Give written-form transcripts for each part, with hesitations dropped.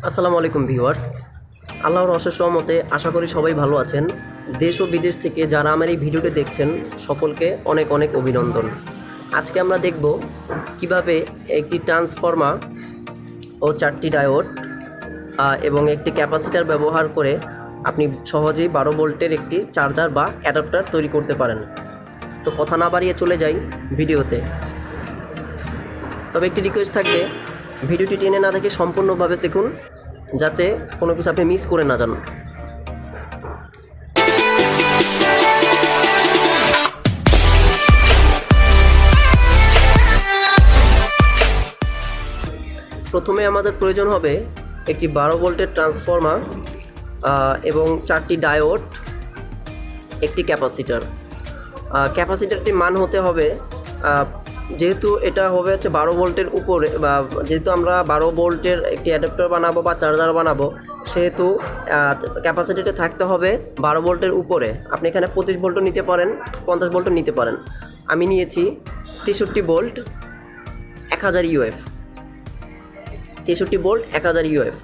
আসসালামু আলাইকুম ভিউয়ার্স, আল্লাহর অশেষ রহমতে আশা করি সবাই ভালো আছেন। দেশ ও বিদেশ থেকে যারা আমার এই ভিডিওটি দেখছেন সকলকে অনেক অনেক অভিনন্দন। আজকে আমরা দেখব কিভাবে একটি ট্রান্সফর্মার ও 4টি ডায়োড এবং একটি ক্যাপাসিটার ব্যবহার করে আপনি সহজেই 12 ভোল্টের একটি চার্জার বা অ্যাডাপ্টার তৈরি করতে পারেন। তো কথা না বাড়িয়ে চলে যাই ভিডিওতে। তবে একটি রিকোয়েস্ট থাকবে, ভিডিওটি টেনে না দেখে সম্পূর্ণভাবে দেখুন, যাতে কোনো কিছু আপনি মিস করে না যান। প্রথমে আমাদের প্রয়োজন হবে একটি 12 ভোল্টের ট্রান্সফর্মার এবং 4টি ডায়োড, একটি ক্যাপাসিটার। ক্যাপাসিটারটির মান হতে হবে, যেহেতু এটা হবে হচ্ছে 12 ভোল্টের উপরে, বা যেহেতু আমরা 12 ভোল্টের একটি অ্যাডাপ্টার বানাবো বা চার্জার বানাবো, সেহেতু ক্যাপাসিটিটা থাকতে হবে 12 ভোল্টের উপরে। আপনি এখানে 25 ভোল্টও নিতে পারেন, 50 ভোল্টও নিতে পারেন। আমি নিয়েছি 63 ভোল্ট 1000 ইউএফ। 63 volt 1000 UF.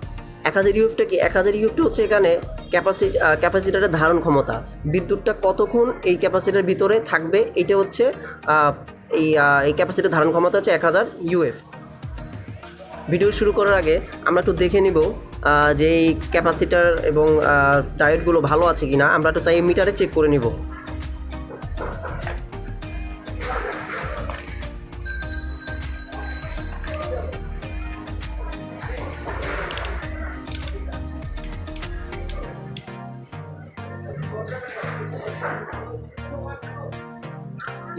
1000 ইউএফটা কি? 1000 ইউএফটা হচ্ছে এখানে ক্যাপাসিটারের ধারণ ক্ষমতা। বিদ্যুৎটা কতক্ষণ এই ক্যাপাসিটারের ভিতরে থাকবে, এটা হচ্ছে এই ক্যাপাসিটির ধারণ ক্ষমতা হচ্ছে 1000 ইউএফ। ভিডিও শুরু করার আগে আমরা একটু দেখে নিব যে এই ক্যাপাসিটার এবং ডায়োডগুলো ভালো আছে কিনা। আমরা একটু তাই মিটারে চেক করে নিব।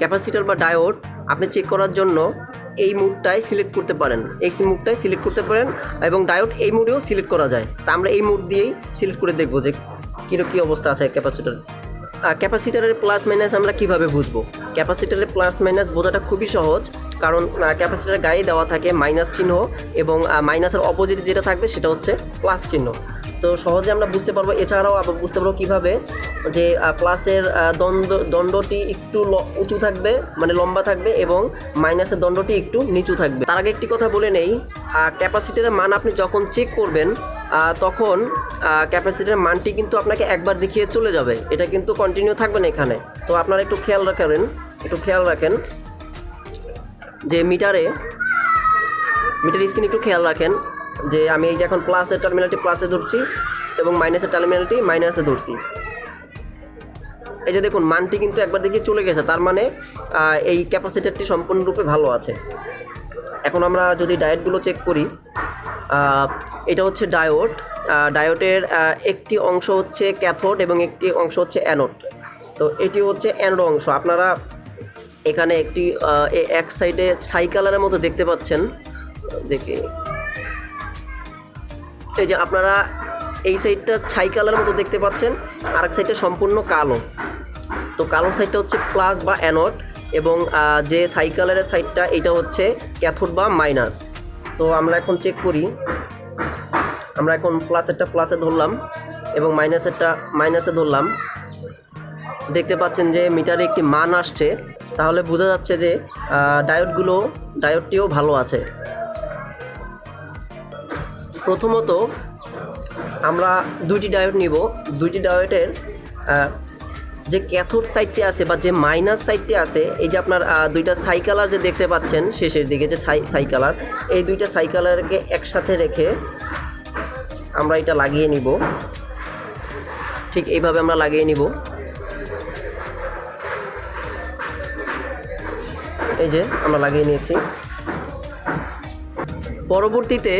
ক্যাপাসিটার বা ডায়োড আপনি চেক করার জন্য এই মুডটাই সিলেক্ট করতে পারেন, এক্স মুডটাই সিলেক্ট করতে পারেন, এবং ডায়োড এই মুডেও সিলেক্ট করা যায়। তা আমরা এই মুড দিয়েই সিলেক্ট করে দেখব যে কী অবস্থা আছে ক্যাপাসিটার। ক্যাপাসিটারের প্লাস মাইনাস আমরা কিভাবে বুঝবো? ক্যাপাসিটারের প্লাস মাইনাস বোঝাটা খুবই সহজ, কারণ ক্যাপাসিটারের গায়ে দেওয়া থাকে মাইনাস চিহ্ন, এবং মাইনাসের অপোজিট যেটা থাকবে সেটা হচ্ছে প্লাস চিহ্ন। তো সহজে আমরা বুঝতে পারবো। এছাড়াও আবার বুঝতে পারবো কীভাবে, যে প্লাসের দণ্ডটি একটু উঁচু থাকবে, মানে লম্বা থাকবে, এবং মাইনাসের দণ্ডটি একটু নিচু থাকবে। তার আগে একটি কথা বলে নেই, ক্যাপাসিটারের মান আপনি যখন চেক করবেন তখন ক্যাপাসিটারের মানটি কিন্তু আপনাকে একবার দেখিয়ে চলে যাবে, এটা কিন্তু কন্টিনিউ থাকবে না এখানে। তো আপনারা একটু খেয়াল রাখেন যে মিটার স্ক্রিন একটু খেয়াল রাখেন যে আমি এই যে এখন প্লাসের টার্মিনালটি প্লাসে ধরছি এবং মাইনাসের টার্মিনালটি মাইনাসে ধরছি। এই যে দেখুন, মানটি কিন্তু একবার দেখে চলে গেছে, তার মানে এই ক্যাপাসিটারটি সম্পূর্ণরূপে ভালো আছে। এখন আমরা যদি ডায়োডগুলো চেক করি, এটা হচ্ছে ডায়োড। ডায়োডের একটি অংশ হচ্ছে ক্যাথোড এবং একটি অংশ হচ্ছে অ্যানোড। তো এটি হচ্ছে অ্যানোড অংশ। আপনারা এখানে একটি এক সাইডে ছাই কালারের মতো দেখতে পাচ্ছেন, দেখে এই যে আপনারা এই সাইডটা ছাই কালারের মতো দেখতে পাচ্ছেন, আর এক সাইডটা সম্পূর্ণ কালো। তো কালো সাইডটা হচ্ছে প্লাস বা অ্যানোড, এবং যে ছাই কালারের সাইডটা এটা হচ্ছে ক্যাথোড বা মাইনাস। তো আমরা এখন চেক করি। আমরা এখন প্লাসেরটা প্লাসে ধরলাম এবং মাইনাসেরটা মাইনাসে ধরলাম। দেখতে পাচ্ছেন যে মিটারে একটি মান আসছে, তাহলে বোঝা যাচ্ছে যে ডায়োডটিও ভালো আছে। প্রথমত আমরা দুইটি ডায়োড নিব। দুইটি ডায়োডের যে ক্যাথোড সাইডটি আছে বা যে মাইনাস সাইডটি আছে, এই যে আপনার দুইটা ছাই কালার যে দেখতে পাচ্ছেন শেষের দিকে যে ছাই কালার, এই দুইটা ছাই কালারকে একসাথে রেখে আমরা এটা লাগিয়ে নিব। ঠিক এইভাবে আমরা লাগিয়ে নিব। এই যে আমরা লাগিয়ে নিয়েছি। পরবর্তীতে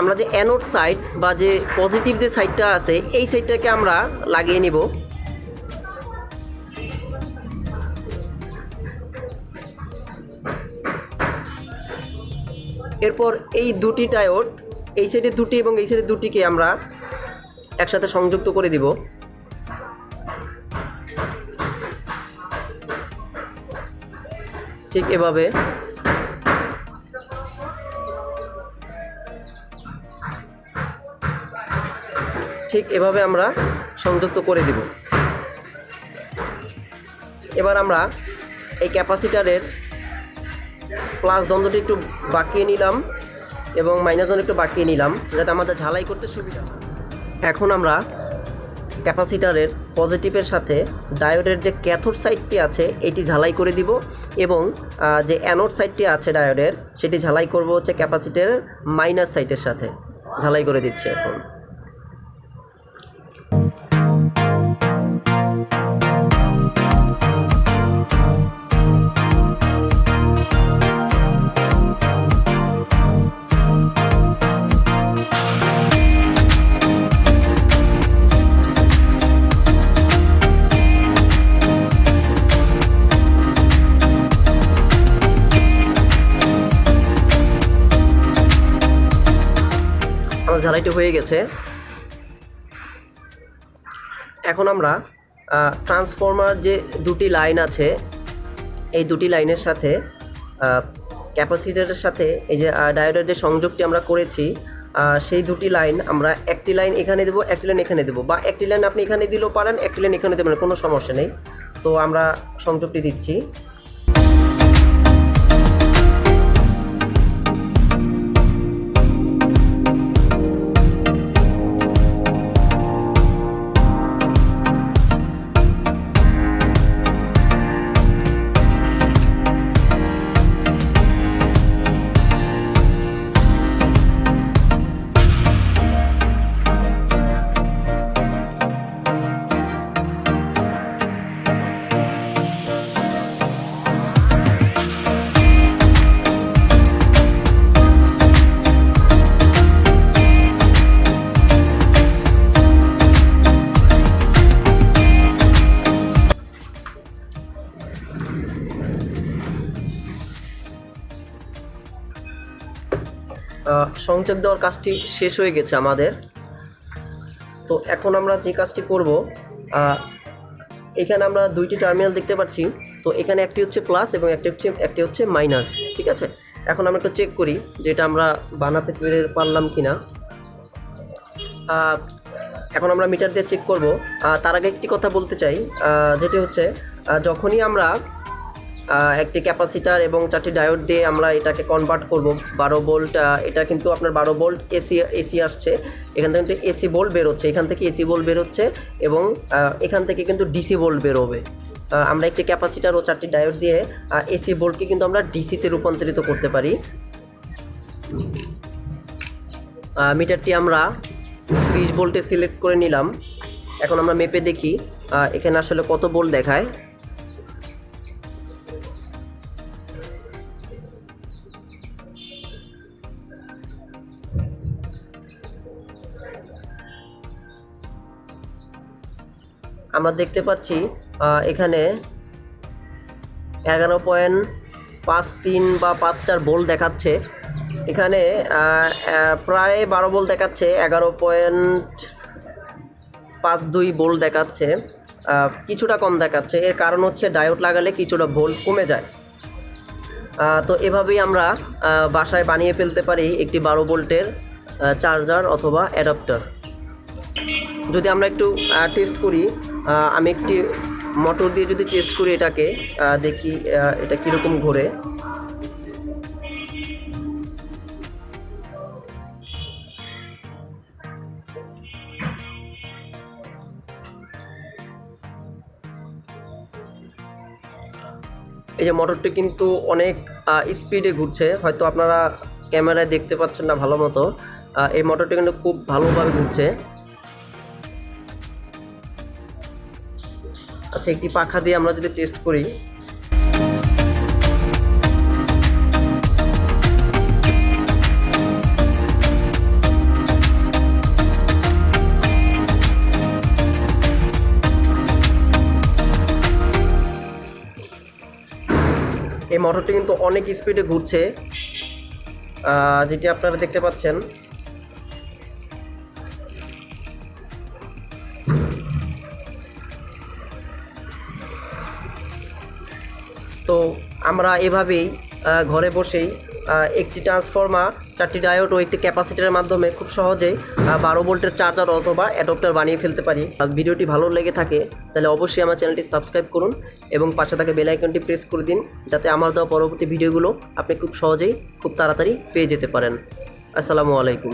আমরা যে অ্যানোড সাইড বা যে পজিটিভ যে সাইডটা আছে, এই সাইডটাকে আমরা লাগিয়ে নিব। এরপর এই দুটি ডায়োড, এই সাইডে দুটি এবং এই সাইডে দুটিকে আমরা একসাথে সংযুক্ত করে দিব। ঠিক এভাবে আমরা সংযুক্ত করে দিব। এবার আমরা এই ক্যাপাসিটারের প্লাস দ্বন্দ্বটি একটু বাঁকিয়ে নিলাম এবং -1 একটু বাড়িয়ে নিলাম যাতে আমাদের ঝালাই করতে সুবিধা হয়। এখন আমরা ক্যাপাসিটারের পজিটিভের সাথে ডায়োডের যে ক্যাথোড সাইডটি আছে এটি ঝালাই করে দিব এবং যে অ্যানোড সাইডটি আছে ডায়োডের সেটি ঝালাই করব হচ্ছে ক্যাপাসিটারের মাইনাস সাইডের সাথে ঝালাই করে দিচ্ছি এখন। ঝালাইটি হয়ে গেছে। এখন আমরা ট্রান্সফরমার যে দুটি লাইন আছে এই দুটি লাইনের সাথে ক্যাপাসিটরের সাথে এই যে ডায়োডের যে সংযোগটি আমরা করেছি সেই দুটি লাইন আমরা একটি লাইন এখানে দেবো, একটি লাইন এখানে দেবো, বা একটি লাইন আপনি এখানে দিলেও পারেন, একটি লাইন এখানে দেবেন, কোনো সমস্যা নেই। তো আমরা সংযোগটি দিচ্ছি। সংযোগ দেওয়ার কাজটি শেষ হয়ে গেছে আমাদের। তো এখন আমরা যে কাজটি করব, এখানে আমরা দুইটি টার্মিনাল দেখতে পাচ্ছি। তো এখানে একটি হচ্ছে প্লাস এবং একটি হচ্ছে মাইনাস, ঠিক আছে। এখন আমরা একটু চেক করি যে এটা আমরা বানাতে পারলাম কিনা। এখন আমরা মিটার দিয়ে চেক করব। তার আগে একটি কথা বলতে চাই, যেটি হচ্ছে যখনই আমরা একটি ক্যাপাসিটার এবং 4টি ডায়োড দিয়ে আমরা এটাকে কনভার্ট করব 12 ভোল্ট, এটা কিন্তু আপনার 12 ভোল্ট এসি আসছে, এখান থেকে কিন্তু এসি ভোল্ট বেরোচ্ছে, এখান থেকে এসি ভোল্ট বেরোচ্ছে এবং এখান থেকে কিন্তু ডিসি ভোল্ট বেরোবে। আমরা একটি ক্যাপাসিটার ও 4টি ডায়োড দিয়ে এসি ভোল্টকে কিন্তু আমরা ডিসিতে রূপান্তরিত করতে পারি। মিটারটি আমরা 20 ভোল্টে সিলেক্ট করে নিলাম। এখন আমরা মেপে দেখি এখানে আসলে কত ভোল্ট দেখায়। আমরা দেখতে পাচ্ছি এখানে 11.53 বা 54 ভোল্ট দেখাচ্ছে। এখানে প্রায় 12 ভোল্ট দেখাচ্ছে, 11.52 ভোল্ট দেখাচ্ছে, কিছুটা কম দেখাচ্ছে। এর কারণ হচ্ছে ডায়োড লাগালে কিছুটা ভোল্ট কমে যায়। তো এভাবেই আমরা বাসায় বানিয়ে ফেলতে পারি একটি 12 ভোল্টের চার্জার অথবা অ্যাডাপ্টার। যদি আমরা একটু টেস্ট করি, আমি একটি মোটর দিয়ে যদি টেস্ট করি এটাকে, দেখি এটা কীরকম ঘোরে। এই যে মোটরটি কিন্তু অনেক স্পিডে ঘুরছে, হয়তো আপনারা ক্যামেরায় দেখতে পাচ্ছেন না ভালো মতো। এই মোটরটি কিন্তু খুব ভালোভাবে ঘুরছে। আচ্ছা, একটি পাখা দিয়ে আমরা যদি টেস্ট করি, এই মোটরটি কিন্তু অনেক স্পিডে ঘুরছে, যেটি আপনারা দেখতে পাচ্ছেন। তো আমরা এভাবেই ঘরে বসেই একটি ট্রান্সফর্মার, 4টি ডায়োড ও একটি ক্যাপাসিটরের মাধ্যমে খুব সহজেই 12 ভোল্টের চার্জার অথবা অ্যাডাপ্টার বানিয়ে ফেলতে পারি। ভিডিওটি ভালো লেগে থাকে তাহলে অবশ্যই আমার চ্যানেলটি সাবস্ক্রাইব করুন এবং পাশে থাকা বেল আইকনটি প্রেস করে দিন, যাতে আমার দেওয়া পরবর্তী ভিডিওগুলো আপনি খুব সহজেই খুব তাড়াতাড়ি পেয়ে যেতে পারেন। আসসালামু আলাইকুম।